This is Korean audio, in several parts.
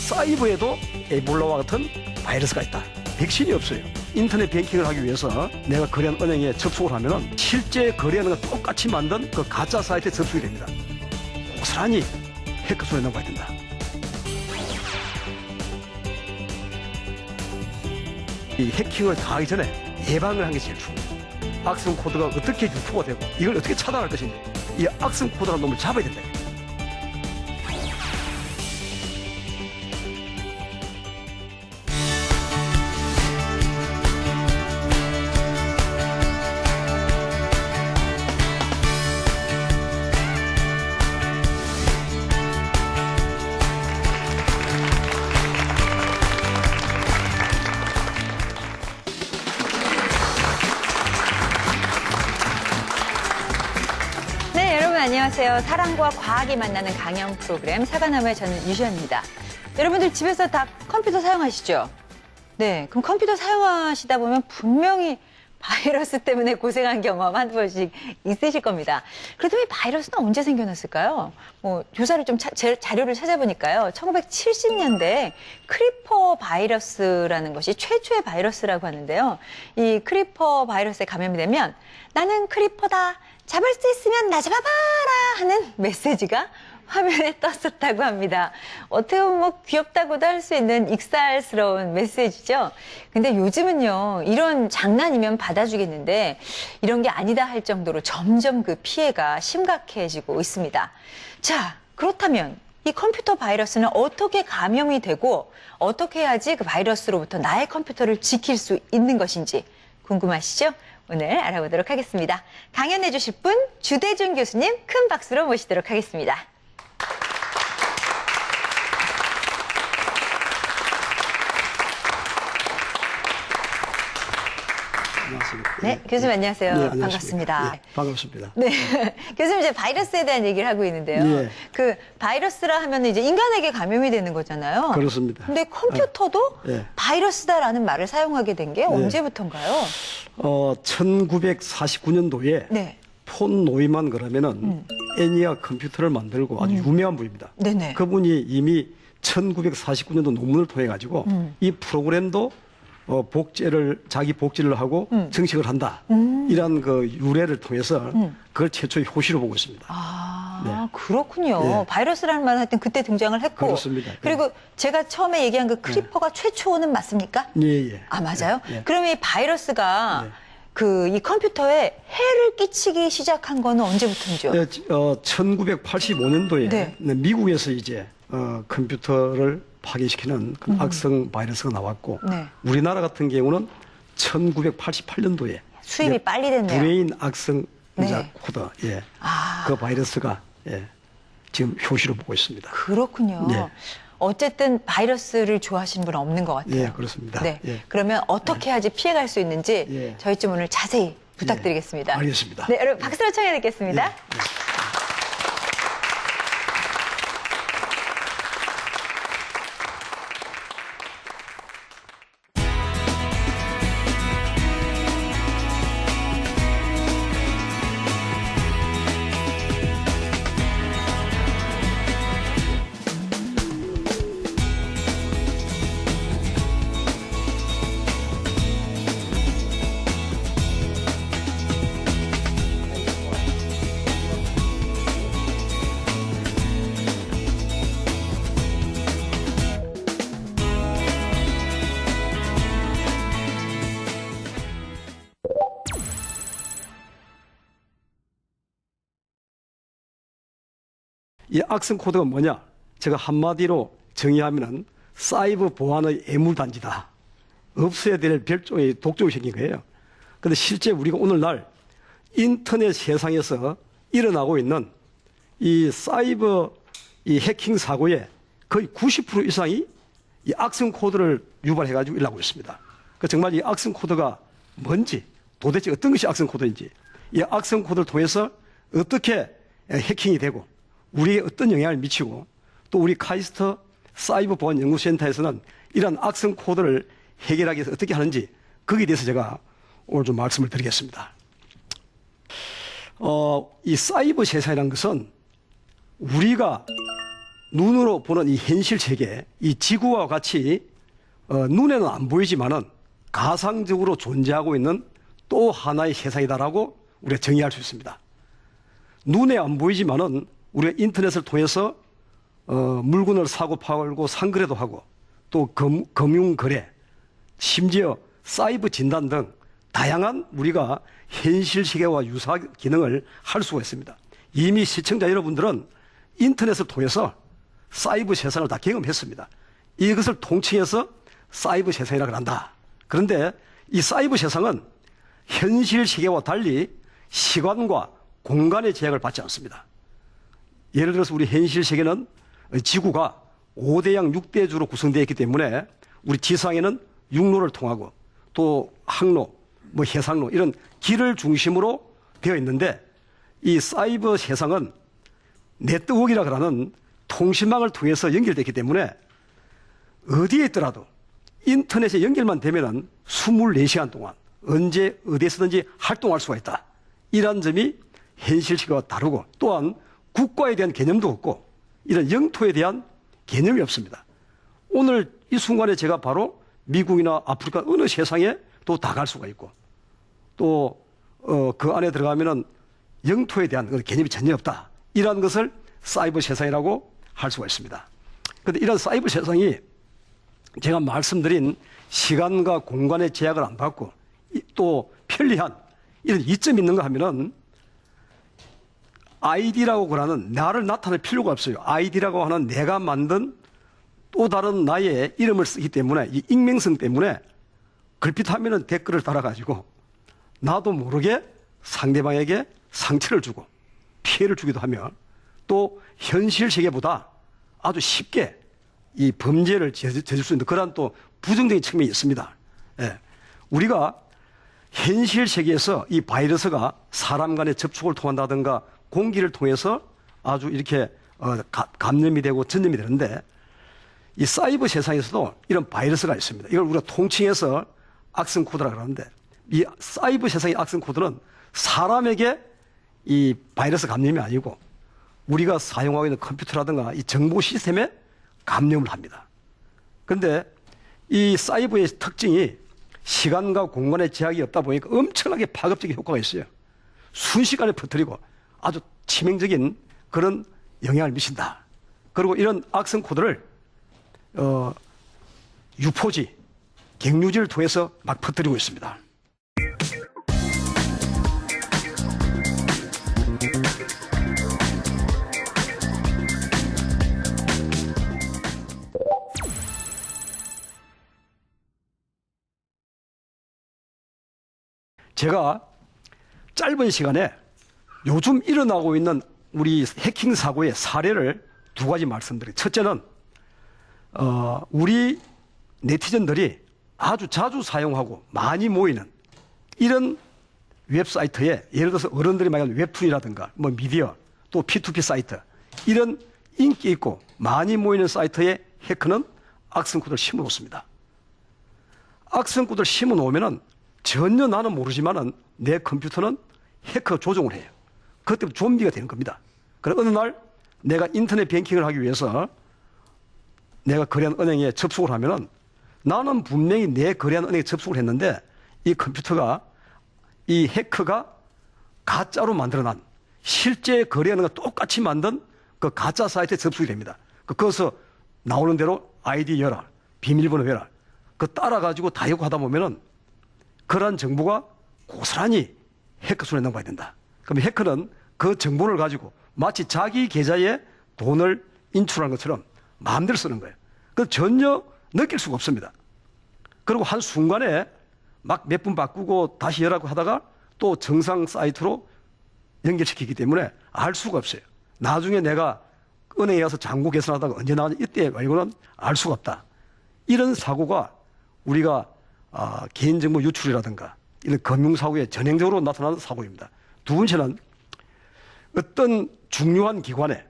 사이버에도 에볼라와 같은 바이러스가 있다. 백신이 없어요. 인터넷 뱅킹을 하기 위해서 내가 거래한 은행에 접속을 하면은 실제 거래하는 거 똑같이 만든 그 가짜 사이트에 접속이 됩니다. 고스란히 해커 손에 넘어가야 된다. 이 해킹을 당하기 전에 예방을 하는 게 제일 중요해요. 악성 코드가 어떻게 유포가 되고 이걸 어떻게 차단할 것인지, 이 악성 코드라는 놈을 잡아야 된다. 안녕하세요. 사랑과 과학이 만나는 강연 프로그램 사과나무의 저는 유시연입니다. 여러분들 집에서 다 컴퓨터 사용하시죠? 네, 그럼 컴퓨터 사용하시다 보면 분명히 바이러스 때문에 고생한 경험 한 번씩 있으실 겁니다. 그렇다면 이 바이러스는 언제 생겨났을까요? 조사를 좀 자료를 찾아보니까요. 1970년대에 크리퍼 바이러스라는 것이 최초의 바이러스라고 하는데요. 이 크리퍼 바이러스에 감염이 되면 나는 크리퍼다, 잡을 수 있으면 나 잡아봐라 하는 메시지가 화면에 떴었다고 합니다. 어떻게 보면 귀엽다고도 할 수 있는 익살스러운 메시지죠. 근데 요즘은요, 이런 장난이면 받아주겠는데 이런 게 아니다 할 정도로 점점 그 피해가 심각해지고 있습니다. 자, 그렇다면 이 컴퓨터 바이러스는 어떻게 감염이 되고 어떻게 해야지 그 바이러스로부터 나의 컴퓨터를 지킬 수 있는 것인지 궁금하시죠? 오늘 알아보도록 하겠습니다. 강연해 주실 분 주대준 교수님 큰 박수로 모시도록 하겠습니다. 네, 교수님 안녕하세요. 네, 반갑습니다. 네, 반갑습니다. 네, 교수님 이제 바이러스에 대한 얘기를 하고 있는데요. 네. 그 바이러스라 하면 이제 인간에게 감염이 되는 거잖아요. 그렇습니다. 근데 컴퓨터도 네. 바이러스다라는 말을 사용하게 된 게 언제부터인가요? 1949년도에 네. 폰 노이만 그러면은 애니악 컴퓨터를 만들고 아주 유명한 분입니다. 네네. 그분이 이미 1949년도 논문을 통해 가지고 이 프로그램도 자기 복제를 하고 정식을 한다. 이런 그 유래를 통해서 그걸 최초의 효시로 보고 있습니다. 아, 네. 그렇군요. 네. 바이러스라는 말은 하여튼 그때 등장을 했고. 그렇습니다. 그리고 제가 처음에 얘기한 그 크리퍼가 최초는 맞습니까? 예, 예. 아, 맞아요? 예. 그러면 이 바이러스가 네. 이 컴퓨터에 해를 끼치기 시작한 거는 언제부터인지요? 1985년도에 네. 미국에서 이제 컴퓨터를 파괴시키는 그 악성 바이러스가 나왔고 네. 우리나라 같은 경우는 1988년도에 수입이 빨리 됐네요. 브레인 악성 네. 코드, 예, 아. 그 바이러스가 지금 효시로 보고 있습니다. 그렇군요. 네. 어쨌든 바이러스를 좋아하시는 분은 없는 것 같아요. 예, 그렇습니다. 네. 예. 그러면 어떻게 해야지 피해갈 수 있는지 예. 저희 좀 오늘 자세히 부탁드리겠습니다. 알겠습니다. 네, 여러분 박수로 청해 듣겠습니다. 예. 이 악성 코드가 뭐냐? 제가 한마디로 정의하면은 사이버 보안의 애물단지다. 없어야 될 별종의 독종이 생긴 거예요. 그런데 실제 우리가 오늘날 인터넷 세상에서 일어나고 있는 이 사이버 이 해킹 사고의 거의 90% 이상이 이 악성 코드를 유발해가지고 일어나고 있습니다. 그 정말 이 악성 코드가 뭔지, 도대체 어떤 것이 악성 코드인지, 이 악성 코드를 통해서 어떻게 해킹이 되고 우리에 어떤 영향을 미치고 또 우리 카이스트 사이버 보안 연구센터에서는 이런 악성 코드를 해결하기 위해서 어떻게 하는지 거기에 대해서 제가 오늘 좀 말씀을 드리겠습니다. 이 사이버 세상이라는 것은 우리가 눈으로 보는 이 현실 세계, 이 지구와 같이 눈에는 안 보이지만은 가상적으로 존재하고 있는 또 하나의 세상이다라고 우리가 정의할 수 있습니다. 눈에 안 보이지만은 우리가 인터넷을 통해서 물건을 사고 팔고 상거래도 하고 또 금융거래, 심지어 사이버 진단 등 다양한 우리가 현실 세계와 유사한 기능을 할 수가 있습니다. 이미 시청자 여러분들은 인터넷을 통해서 사이버 세상을 다 경험했습니다. 이것을 통칭해서 사이버 세상이라고 한다. 그런데 이 사이버 세상은 현실 세계와 달리 시간과 공간의 제약을 받지 않습니다. 예를 들어서 우리 현실 세계는 지구가 5대양 6대주로 구성되어 있기 때문에 우리 지상에는 육로를 통하고 또 항로, 뭐 해상로 이런 길을 중심으로 되어 있는데 이 사이버 세상은 네트워크라고 하는 통신망을 통해서 연결되기 때문에 어디에 있더라도 인터넷에 연결만 되면은 24시간 동안 언제 어디에서든지 활동할 수가 있다. 이런 점이 현실 세계와 다르고 또한 국가에 대한 개념도 없고 이런 영토에 대한 개념이 없습니다. 오늘 이 순간에 제가 바로 미국이나 아프리카 어느 세상에 또 다 갈 수가 있고 또 그 안에 들어가면은 영토에 대한 개념이 전혀 없다. 이러한 것을 사이버 세상이라고 할 수가 있습니다. 그런데 이런 사이버 세상이 제가 말씀드린 시간과 공간의 제약을 안 받고 또 편리한 이런 이점이 있는가 하면은 아이디라고 하는 나를 나타낼 필요가 없어요. 아이디라고 하는 내가 만든 또 다른 나의 이름을 쓰기 때문에 이 익명성 때문에 글빛하면은 댓글을 달아가지고 나도 모르게 상대방에게 상처를 주고 피해를 주기도 하며 또 현실 세계보다 아주 쉽게 이 범죄를 저질 수 있는 그런 또 부정적인 측면이 있습니다. 예. 우리가 현실 세계에서 이 바이러스가 사람 간의 접촉을 통한다든가 공기를 통해서 아주 이렇게 감염이 되고 전염이 되는데 이 사이버 세상에서도 이런 바이러스가 있습니다. 이걸 우리가 통칭해서 악성 코드라고 하는데 이 사이버 세상의 악성 코드는 사람에게 이 바이러스 감염이 아니고 우리가 사용하고 있는 컴퓨터라든가 이 정보 시스템에 감염을 합니다. 그런데 이 사이버의 특징이 시간과 공간의 제약이 없다 보니까 엄청나게 파급적인 효과가 있어요. 순식간에 퍼뜨리고 아주 치명적인 그런 영향을 미친다. 그리고 이런 악성 코드를 유포지, 갱유지를 통해서 막 퍼뜨리고 있습니다. 제가 짧은 시간에 요즘 일어나고 있는 우리 해킹 사고의 사례를 두 가지 말씀드려요. 첫째는 우리 네티즌들이 아주 자주 사용하고 많이 모이는 이런 웹사이트에 예를 들어서 어른들이 말하는 웹툰이라든가 뭐 미디어 또 P2P 사이트 이런 인기 있고 많이 모이는 사이트에 해커는 악성 코드를 심어 놓습니다. 악성 코드를 심어 놓으면은 전혀 나는 모르지만은 내 컴퓨터는 해커 조종을 해요. 그때부터 좀비가 되는 겁니다. 그래서 어느 날 내가 인터넷 뱅킹을 하기 위해서 내가 거래한 은행에 접속을 하면은 나는 분명히 내 거래한 은행에 접속을 했는데 이 컴퓨터가 이 해커가 가짜로 만들어난 실제 거래하는 것 똑같이 만든 그 가짜 사이트에 접속이 됩니다. 거기서 나오는 대로 아이디 열어, 비밀번호 열어, 그 따라가지고 다 하다 보면은 그러한 정보가 고스란히 해커 손에 넘어가야 된다. 그럼 해커는 그 정보를 가지고 마치 자기 계좌에 돈을 인출한 것처럼 마음대로 쓰는 거예요. 그 전혀 느낄 수가 없습니다. 그리고 한순간에 막 몇 분 바꾸고 다시 열라고 하다가 또 정상 사이트로 연결시키기 때문에 알 수가 없어요. 나중에 내가 은행에 가서 잔고 계산하다가 언제 나왔는지 이때 말고는 알 수가 없다. 이런 사고가 우리가 개인정보 유출이라든가 이런 금융사고에 전형적으로 나타나는 사고입니다. 두 번째는 어떤 중요한 기관에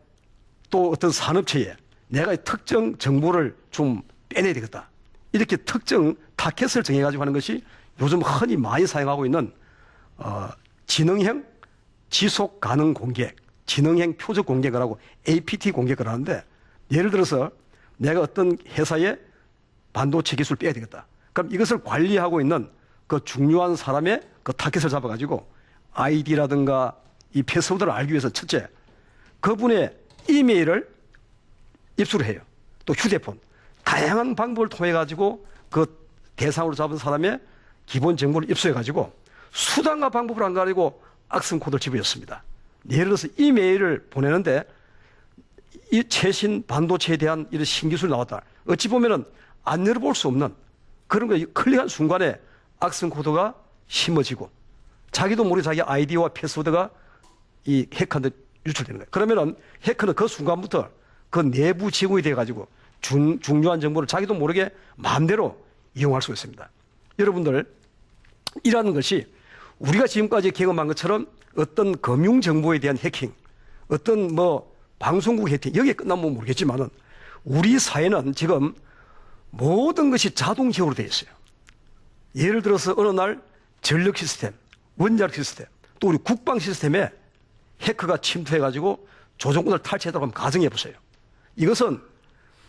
또 어떤 산업체에 내가 특정 정보를 좀 빼내야 되겠다. 이렇게 특정 타켓을 정해가지고 하는 것이 요즘 흔히 많이 사용하고 있는 지능형 지속 가능 공개, 지능형 표적 공개라고 APT 공개를 하는데 예를 들어서 내가 어떤 회사에 반도체 기술을 빼야 되겠다. 그럼 이것을 관리하고 있는 그 중요한 사람의 그 타겟을 잡아가지고 아이디라든가 이 패스워드를 알기 위해서 첫째, 그분의 이메일을 입수를 해요. 또 휴대폰. 다양한 방법을 통해가지고 그 대상으로 잡은 사람의 기본 정보를 입수해가지고 수단과 방법을 안 가리고 악성 코드를 집어넣습니다. 예를 들어서 이메일을 보내는데 이 최신 반도체에 대한 이런 신기술이 나왔다. 어찌 보면은 안 열어볼 수 없는 그런 거 클릭한 순간에 악성 코드가 심어지고 자기도 모르게 자기 아이디와 패스워드가 이 해커한테 유출되는 거예요. 그러면은 해커는 그 순간부터 그 내부 지공이 돼가지고 중요한 정보를 자기도 모르게 마음대로 이용할 수 있습니다. 여러분들, 이라는 것이 우리가 지금까지 경험한 것처럼 어떤 금융 정보에 대한 해킹, 어떤 뭐 방송국 해킹, 여기에 끝나면 모르겠지만은 우리 사회는 지금 모든 것이 자동적으로 되어 있어요. 예를 들어서 어느 날 전력 시스템, 원자력 시스템, 또 우리 국방 시스템에 해커가 침투해가지고 조종권을 탈취했다고 한번 가정해 보세요. 이것은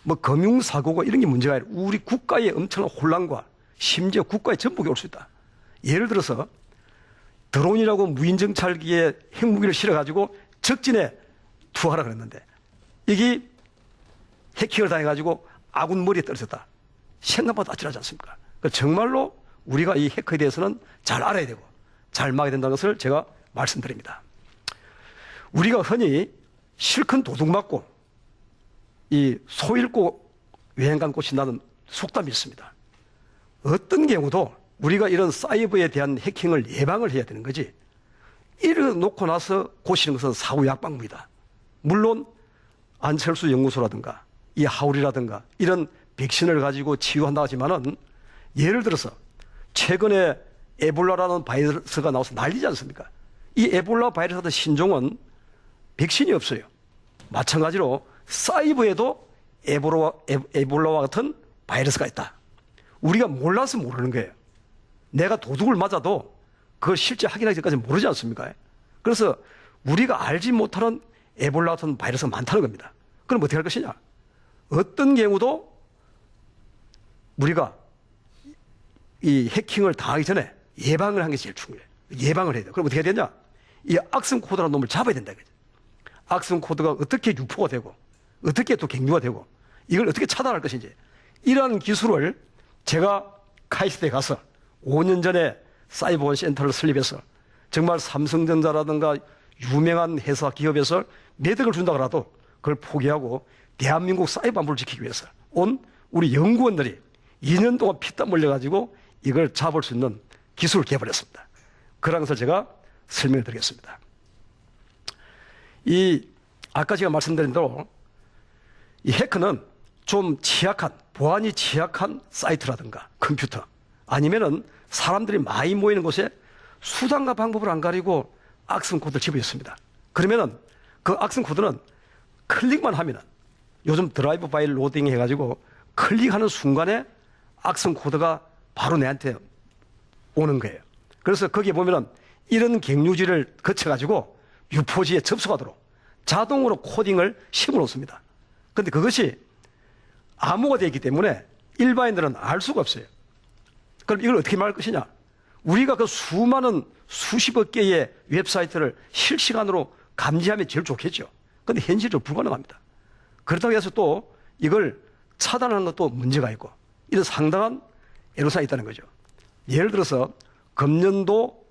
뭐 금융사고가 이런 게 문제가 아니라 우리 국가의 엄청난 혼란과 심지어 국가의 전복이 올 수 있다. 예를 들어서 드론이라고 무인정찰기에 핵무기를 실어가지고 적진에 투하라 그랬는데 이게 해킹을 당해가지고 아군 머리에 떨어졌다. 생각보다 아찔하지 않습니까? 정말로 우리가 이 해커에 대해서는 잘 알아야 되고 잘 막아야 된다는 것을 제가 말씀드립니다. 우리가 흔히 실컷 도둑 맞고 이 소 잃고 여행 간 꽃이 나는 속담이 있습니다. 어떤 경우도 우리가 이런 사이버에 대한 해킹을 예방을 해야 되는 거지 이래놓고 나서 고치는 것은 사후 약방입니다. 물론 안철수 연구소라든가 이 하울이라든가 이런 백신을 가지고 치유한다 하지만은 예를 들어서 최근에 에볼라라는 바이러스가 나와서 난리지 않습니까? 이 에볼라 바이러스 같은 신종은 백신이 없어요. 마찬가지로 사이버에도 에볼라와 같은 바이러스가 있다. 우리가 몰라서 모르는 거예요. 내가 도둑을 맞아도 그걸 실제 확인하기 전까지 모르지 않습니까? 그래서 우리가 알지 못하는 에볼라 같은 바이러스가 많다는 겁니다. 그럼 어떻게 할 것이냐? 어떤 경우도 우리가 이 해킹을 당하기 전에 예방을 하는 게 제일 중요해요. 예방을 해야 돼요. 그럼 어떻게 해야 되냐? 이 악성 코드라는 놈을 잡아야 된다. 악성 코드가 어떻게 유포가 되고 어떻게 또 갱유가 되고 이걸 어떻게 차단할 것인지 이러한 기술을 제가 카이스트에 가서 5년 전에 사이버원 센터를 설립해서 정말 삼성전자라든가 유명한 회사 기업에서 매덕을 준다 그래도 그걸 포기하고 대한민국 사이버 안보를 지키기 위해서 온 우리 연구원들이 2년 동안 피땀 흘려가지고 이걸 잡을 수 있는 기술을 개발했습니다. 그런 것을 제가 설명을 드리겠습니다. 아까 제가 말씀드린 대로 이 해커는 좀 취약한, 보안이 취약한 사이트라든가 컴퓨터 아니면은 사람들이 많이 모이는 곳에 수단과 방법을 안 가리고 악성 코드를 집어넣습니다. 그러면은 그 악성 코드는 클릭만 하면은 요즘 드라이브 파일 로딩 해가지고 클릭하는 순간에 악성 코드가 바로 내한테 오는 거예요. 그래서 거기에 보면은 이런 갱유지를 거쳐가지고 유포지에 접속하도록 자동으로 코딩을 심어놓습니다. 그런데 그것이 암호가 되어 있기 때문에 일반인들은 알 수가 없어요. 그럼 이걸 어떻게 말할 것이냐? 우리가 그 수많은 수십억 개의 웹사이트를 실시간으로 감지하면 제일 좋겠죠. 그런데 현실적으로 불가능합니다. 그렇다고 해서 또 이걸 차단하는 것도 문제가 있고 이런 상당한 애로사항이 있다는 거죠. 예를 들어서 금년도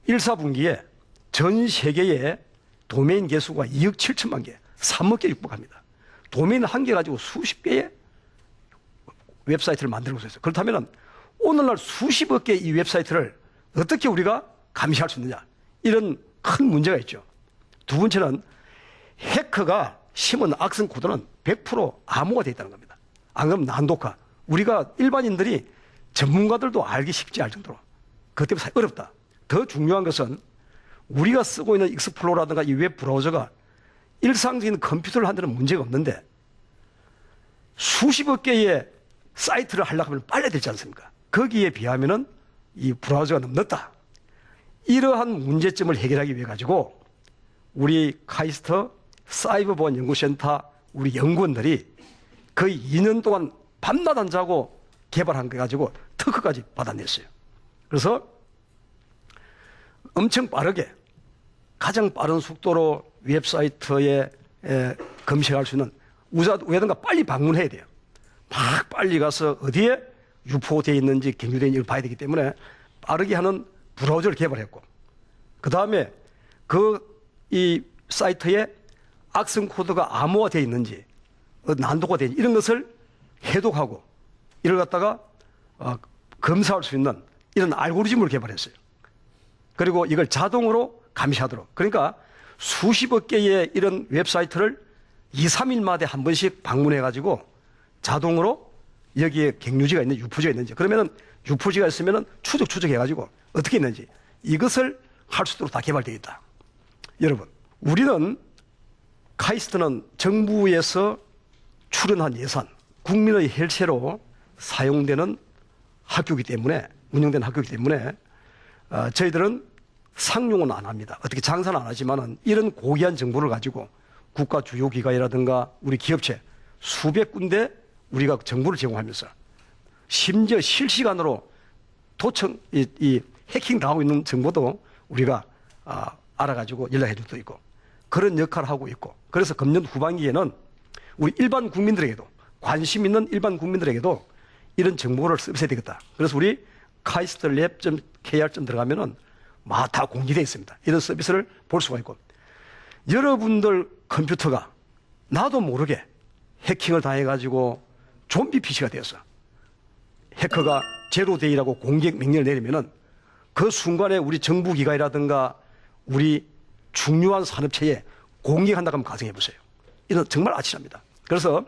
1사분기에 전 세계의 도메인 개수가 2억 7천만 개, 3억 개 육박합니다. 도메인 한 개 가지고 수십 개의 웹사이트를 만들고 있어요. 그렇다면 오늘날 수십억 개의 이 웹사이트를 어떻게 우리가 감시할 수 있느냐. 이런 큰 문제가 있죠. 두 번째는 해커가 심은 악성 코드는 100% 암호가 되어 있다는 겁니다. 안 그러면 난독화. 우리가 일반인들이 전문가들도 알기 쉽지 않을 정도로 그것 때문에 어렵다. 더 중요한 것은 우리가 쓰고 있는 익스플로러라든가 이 웹 브라우저가 일상적인 컴퓨터를 하는 데는 문제가 없는데 수십억 개의 사이트를 하려고 하면 빨리 되지 않습니까? 거기에 비하면은 이 브라우저가 너무 늦다. 이러한 문제점을 해결하기 위해 가지고 우리 카이스트 사이버보안 연구센터 우리 연구원들이 거의 2년 동안 밤낮 안 자고 개발한 거 가지고 특허까지 받아냈어요. 그래서 엄청 빠르게 가장 빠른 속도로 웹사이트에 검색할 수 있는 우야든가 빨리 방문해야 돼요. 막 빨리 가서 어디에 유포되어 있는지 경유되어 있는지 봐야 되기 때문에 빠르게 하는 브라우저를 개발했고, 그 다음에 이 사이트에 악성 코드가 암호화되어 있는지 난도가 되는지 이런 것을 해독하고 이걸 갖다가 검사할 수 있는 이런 알고리즘을 개발했어요. 그리고 이걸 자동으로 감시하도록. 그러니까 수십억 개의 이런 웹사이트를 2, 3일마다 한 번씩 방문해가지고 자동으로 여기에 갱유지가 있는지 유포지가 있는지, 그러면은 유포지가 있으면은 추적해가지고 어떻게 있는지 이것을 할 수 있도록 다 개발되어 있다. 여러분, 우리는 카이스트는 정부에서 출연한 예산, 국민의 혈세로 사용되는 학교이기 때문에, 운영되는 학교이기 때문에 저희들은 상용은 안 합니다. 어떻게 장사는 안 하지만은 이런 고귀한 정보를 가지고 국가 주요 기관이라든가 우리 기업체 수백 군데 우리가 정보를 제공하면서 심지어 실시간으로 이 해킹 당하고 있는 정보도 우리가 알아가지고 연락해 줄 수도 있고 그런 역할을 하고 있고, 그래서 금년 후반기에는 우리 일반 국민들에게도, 관심 있는 일반 국민들에게도 이런 정보를 서비스해야 되겠다. 그래서 우리 카이스트랩.kr 들어가면은 다 공개되어 있습니다. 이런 서비스를 볼 수가 있고, 여러분들 컴퓨터가 나도 모르게 해킹을 당해가지고 좀비 PC가 되었어. 해커가 제로데이라고 공격 명령을 내리면은 그 순간에 우리 정부기관이라든가 우리 중요한 산업체에 공격한다고 하면 가정해 보세요. 이건 정말 아찔합니다. 그래서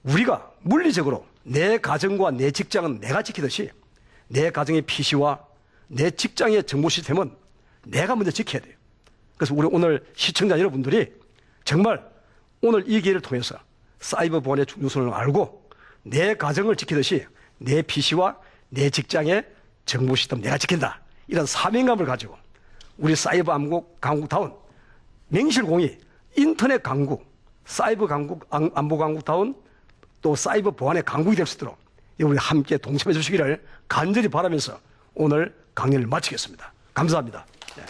우리가 물리적으로 내 가정과 내 직장은 내가 지키듯이 내 가정의 PC와 내 직장의 정보 시스템은 내가 먼저 지켜야 돼요. 그래서 우리 오늘 시청자 여러분들이 정말 오늘 이 기회를 통해서 사이버 보안의 중요성을 알고 내 가정을 지키듯이 내 PC와 내 직장의 정보 시스템 내가 지킨다. 이런 사명감을 가지고 우리 사이버 강국다운 맹실공히 인터넷 강국, 사이버 강국, 안보 강국다운 또 사이버 보안의 강국이 될 수 있도록 우리 함께 동참해 주시기를 간절히 바라면서 오늘 강연을 마치겠습니다. 감사합니다. 네.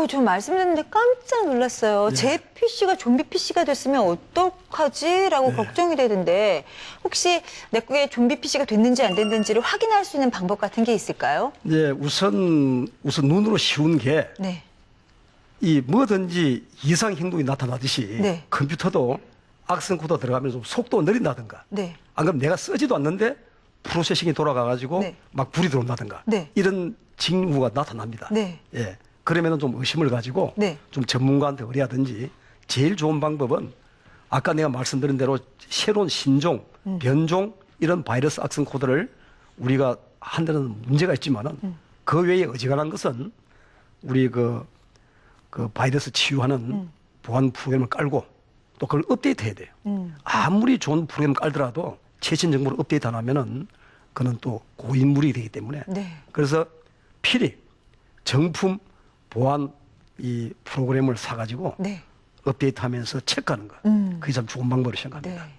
좀 말씀 듣는데 깜짝 놀랐어요. 제 PC가 좀비 PC가 됐으면 어떡하지라고 걱정이 되던데 혹시 내 거에 좀비 PC가 됐는지 안 됐는지를 확인할 수 있는 방법 같은 게 있을까요? 네, 우선 눈으로 쉬운 게 네. 이 뭐든지 이상 행동이 나타나듯이 네. 컴퓨터도 악성 코드가 들어가면서 속도가 느린다든가 네. 안 그러면 내가 쓰지도 않는데 프로세싱이 돌아가가지고 네. 막 불이 들어온다든가 네. 이런 징후가 나타납니다. 네. 예. 그러면은 좀 의심을 가지고 네. 좀 전문가한테 의뢰하든지 제일 좋은 방법은 아까 내가 말씀드린 대로 새로운 신종, 변종 이런 바이러스 악성 코드를 우리가 한 데는 문제가 있지만은 그 외에 어지간한 것은 우리 그 바이러스 치유하는 보안 프로그램을 깔고 또 그걸 업데이트해야 돼요. 아무리 좋은 프로그램 깔더라도 최신 정보를 업데이트 안 하면은 그는 또 고인물이 되기 때문에 네. 그래서 필히 정품 보안 이 프로그램을 사가지고 네. 업데이트하면서 체크하는 거. 그게 참 좋은 방법으로 생각합니다. 네.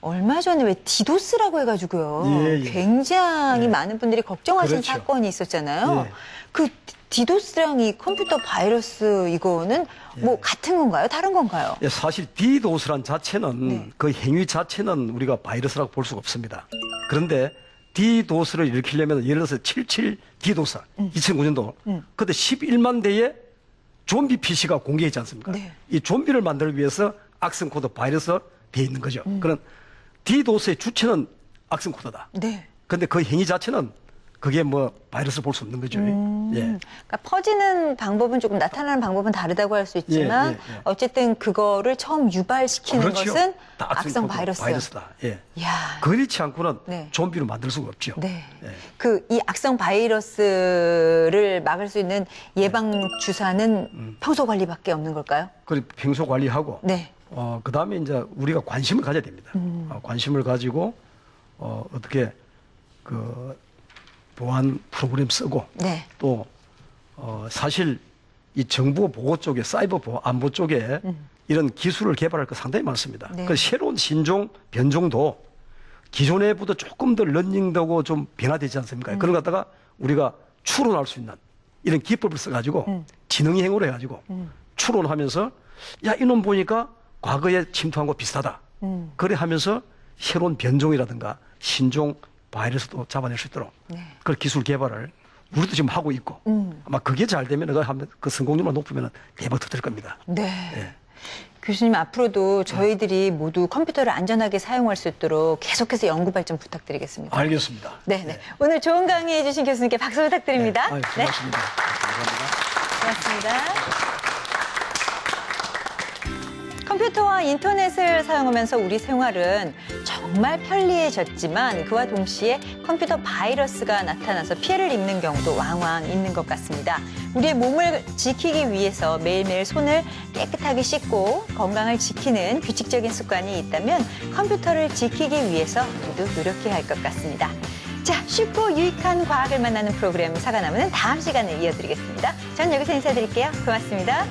얼마 전에 왜 디도스라고 해가지고요. 예, 예. 굉장히 예. 많은 분들이 걱정하신 그렇죠. 사건이 있었잖아요. 예. 그 디도스랑 이 컴퓨터 바이러스 이거는 뭐 같은 건가요? 다른 건가요? 예, 사실 디도스란 자체는 네. 그 행위 자체는 우리가 바이러스라고 볼 수가 없습니다. 그런데 디도스를 일으키려면 예를 들어서 77 디도스 2009년도 그때 11만 대의 좀비 PC가 공개했지 않습니까? 네. 이 좀비를 만들기 위해서 악성 코드 바이러스 되어 있는 거죠. 그런 디도스의 주체는 악성 코드다. 네. 그런데 그 행위 자체는 그게 뭐 바이러스를 볼 수 없는 거죠. 예. 그러니까 퍼지는 방법은 조금 나타나는 방법은 다르다고 할 수 있지만 예. 어쨌든 그거를 처음 유발시키는 그렇죠. 것은 다 악성 코드 바이러스. 바이러스다. 예. 이야. 그렇지 않고는 네. 좀비로 만들 수가 없죠. 네. 예. 그 이 악성 바이러스를 막을 수 있는 예방 주사는 평소 관리밖에 없는 걸까요? 그리고 평소 관리하고 네. 그다음에 이제 우리가 관심을 가져야 됩니다. 관심을 가지고 어떻게 그 보안 프로그램 쓰고 네. 또 사실 이 정보 보호 쪽에 사이버 보호 안보 쪽에 이런 기술을 개발할 거 상당히 많습니다. 네. 그 새로운 신종 변종도 기존에보다 조금 더 런닝되고 좀 변화되지 않습니까? 그런 거 갖다가 우리가 추론할 수 있는 이런 기법을 써가지고 지능이 행위를 해가지고 추론하면서 야 이놈 보니까 과거에 침투한 거 비슷하다. 그래 하면서 새로운 변종이라든가 신종 바이러스도 잡아낼 수 있도록 그 기술 개발을 우리도 지금 하고 있고 아마 그게 잘 되면 그 성공률만 높으면 대박 터질 겁니다. 네. 예. 교수님 앞으로도 저희들이 모두 컴퓨터를 안전하게 사용할 수 있도록 계속해서 연구 발전 부탁드리겠습니다. 알겠습니다. 네. 오늘 좋은 강의 해주신 교수님께 박수 부탁드립니다. 아유, 고맙습니다. 감사합니다. 고맙습니다. 컴퓨터와 인터넷을 사용하면서 우리 생활은 정말 편리해졌지만 그와 동시에 컴퓨터 바이러스가 나타나서 피해를 입는 경우도 왕왕 있는 것 같습니다. 우리의 몸을 지키기 위해서 매일매일 손을 깨끗하게 씻고 건강을 지키는 규칙적인 습관이 있다면 컴퓨터를 지키기 위해서 모두 노력해야 할 것 같습니다. 자, 쉽고 유익한 과학을 만나는 프로그램 사과나무는 다음 시간에 이어드리겠습니다. 전 여기서 인사드릴게요. 고맙습니다.